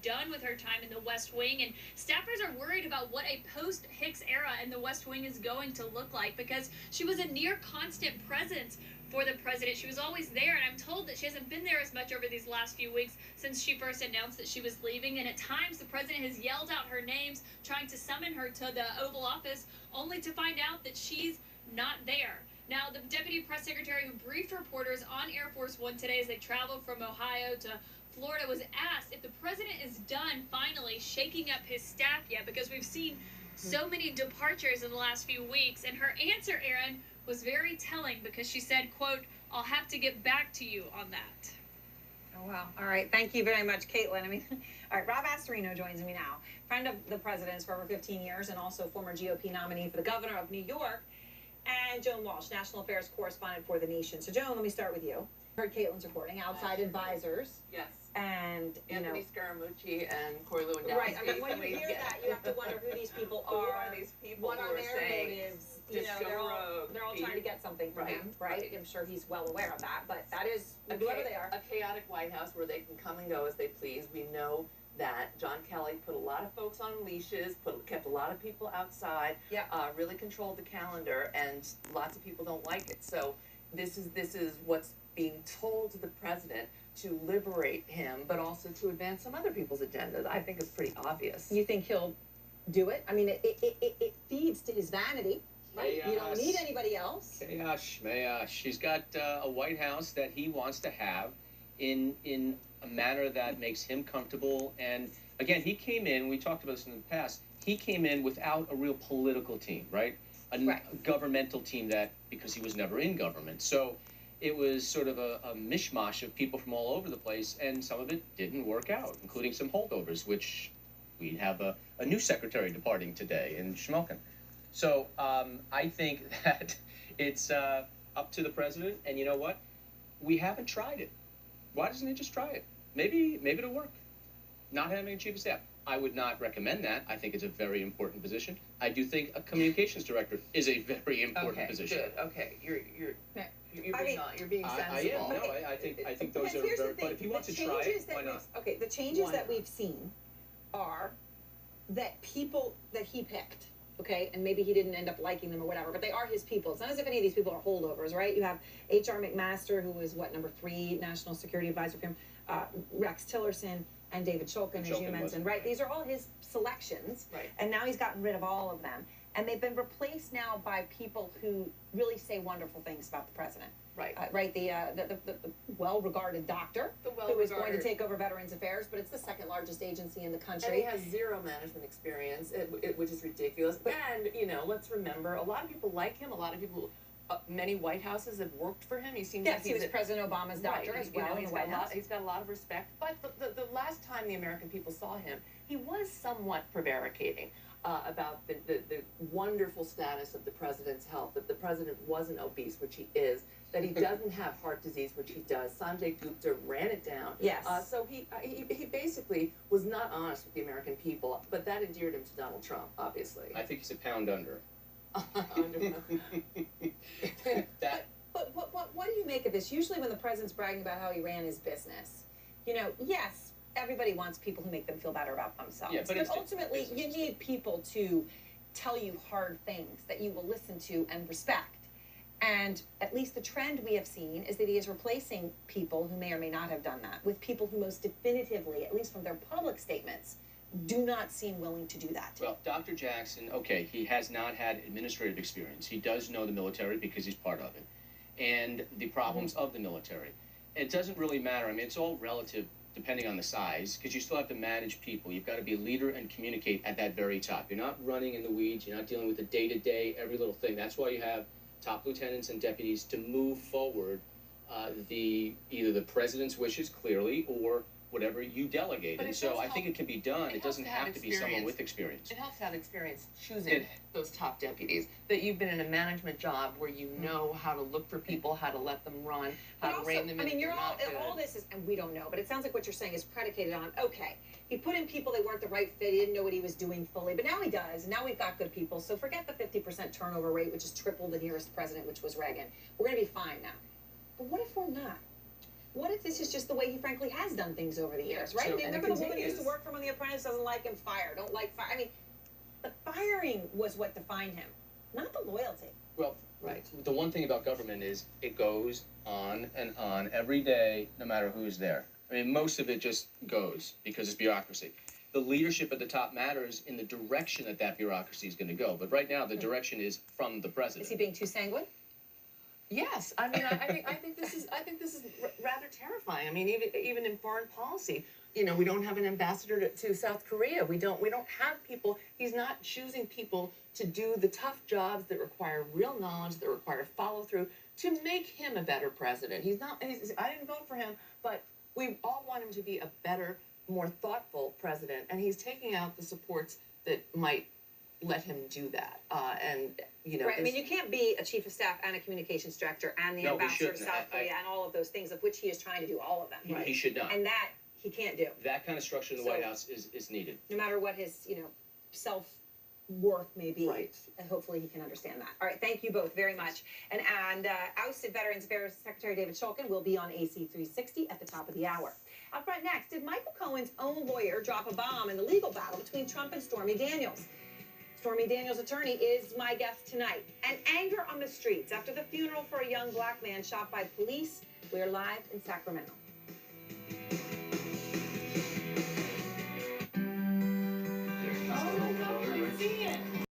done with her time in the West Wing, and staffers are worried about what a post-Hicks era in the West Wing is going to look like, because she was a near constant presence for the president. She was always there, and I'm told that she hasn't been there as much over these last few weeks since she first announced that she was leaving, and at times the president has yelled out her names, trying to summon her to the Oval Office, only to find out that she's not there. Now, the deputy press secretary who briefed reporters on Air Force One today as they traveled from Ohio to Florida was asked if the president is done finally shaking up his staff yet, because we've seen so many departures in the last few weeks. And her answer, Aaron, was very telling, because she said, quote, "I'll have to get back to you on that." Oh, wow. All right. Thank you very much, Caitlin. I mean, all right, Rob Astorino joins me now. Friend of the president's for over 15 years and also former GOP nominee for the governor of New York. And Joan Walsh, national affairs correspondent for The Nation. So, Joan, let me start with you. Heard Caitlin's reporting, outside advisors. Yes. And, you Anthony know, Scaramucci and Corey Lewandowski. Right. I mean, when you hear that, you have to wonder who these people are. Who are these people? What are their motives? You know, they're all trying to get something from him, right? I'm sure he's well aware of that, but that is whoever they are. A chaotic White House where they can come and go as they please. We know that John Kelly put a lot of folks on leashes, kept a lot of people outside, really controlled the calendar, and lots of people don't like it. So this is what's being told to the president to liberate him, but also to advance some other people's agendas. I think it's pretty obvious. You think he'll do it? I mean, it feeds to his vanity. Right? You don't need anybody else. She's got a White House that he wants to have in a manner that makes him comfortable. And again, he came in, we talked about this in the past, he came in without a real political team, right? A governmental team, that because he was never in government. So it was sort of a mishmash of people from all over the place, and some of it didn't work out, including some holdovers, which we have a new secretary departing today in Schmelken. So I think that it's up to the president, and you know what? We haven't tried it. Why doesn't he just try it? Maybe it'll work. Not having a chief of staff. I would not recommend that. I think it's a very important position. I do think a communications director is a very important position. Good. Okay, you're being sensible. I think those are very, but if he wants to try it, why not? Okay, the changes that we've seen are that people that he picked, okay, and maybe he didn't end up liking them or whatever, but they are his people. It's not as if any of these people are holdovers, right? You have H.R. McMaster, who was, what, #3 national security advisor for him, Rex Tillerson, and David Shulkin, as you mentioned, right? These are all his selections, and now he's gotten rid of all of them. And they've been replaced now by people who really say wonderful things about the president. Right, the well-regarded doctor who is going to take over Veterans Affairs, but it's the second largest agency in the country. And he has zero management experience, which is ridiculous. And, you know, let's remember, a lot of people like him. A lot of people, many White Houses have worked for him. He seems like he was President Obama's doctor as well in the White House. He's got a lot of respect. But the last time the American people saw him, he was somewhat prevaricating about the wonderful status of the president's health, that the president wasn't obese, which he is, that he doesn't have heart disease, which he does. Sanjay Gupta ran it down. Yes. So he basically was not honest with the American people, but that endeared him to Donald Trump, obviously. I think he's a pound under. But what do you make of this? Usually when the president's bragging about how he ran his business, you know, yes, everybody wants people who make them feel better about themselves. Yeah, but ultimately, you need people to tell you hard things that you will listen to and respect. And at least the trend we have seen is that he is replacing people who may or may not have done that with people who most definitively, at least from their public statements, do not seem willing to do that. Well, Dr. Jackson, okay, he has not had administrative experience. He does know the military because he's part of it, and the problems of the military. It doesn't really matter. I mean, it's all relative depending on the size, because you still have to manage people. You've got to be a leader and communicate at that very top. You're not running in the weeds. You're not dealing with the day-to-day, every little thing. That's why you have top lieutenants and deputies to move forward either the president's wishes clearly or whatever you delegate. And so I think it can be done. It doesn't have to be someone with experience. It helps to have experience choosing those top deputies. That you've been in a management job where you know how to look for people, how to let them run, how to rein them in. I mean, all this is, and we don't know, but it sounds like what you're saying is predicated on, okay, he put in people that weren't the right fit, he didn't know what he was doing fully, but now he does, and now we've got good people. So forget the 50% turnover rate, which is triple the nearest president, which was Reagan. We're going to be fine now. But what if we're not? what if this is just the way he frankly has done things over the years, right? So, I mean, and it remember the woman who used to continues. work for him on The Apprentice, doesn't like him, fire, don't like fire. I mean, the firing was what defined him, not the loyalty. Well, Right. the one thing about government is it goes on and on every day, no matter who's there. I mean, most of it just goes because it's bureaucracy. The leadership at the top matters in the direction that that bureaucracy is going to go. But right now, the direction is from the president. Is he being too sanguine? Yes, I mean, I think this is rather terrifying. I mean, even in foreign policy, you know, we don't have an ambassador to South Korea. We don't have people. He's not choosing people to do the tough jobs that require real knowledge, that require follow through, to make him a better president. He's not. I didn't vote for him, but we all want him to be a better, more thoughtful president, and he's taking out the supports that might let him do that. And you know, Right, I mean, you can't be a chief of staff and a communications director and the No, he ambassador of shouldn't. South Korea and all of those things, of which he is trying to do all of them. He should not. And that he can't do, That kind of structure in the So- White House is needed. no matter what his, you know, self-worth may be. Right. And hopefully he can understand that. All right, thank you both very much. And ousted Veterans Affairs Secretary David Shulkin will be on AC 360 at the top of the hour. Up front next, did Michael Cohen's own lawyer drop a bomb in the legal battle between Trump and Stormy Daniels? Stormy Daniels' attorney is my guest tonight. And anger on the streets after the funeral for a young black man shot by police. We're live in Sacramento.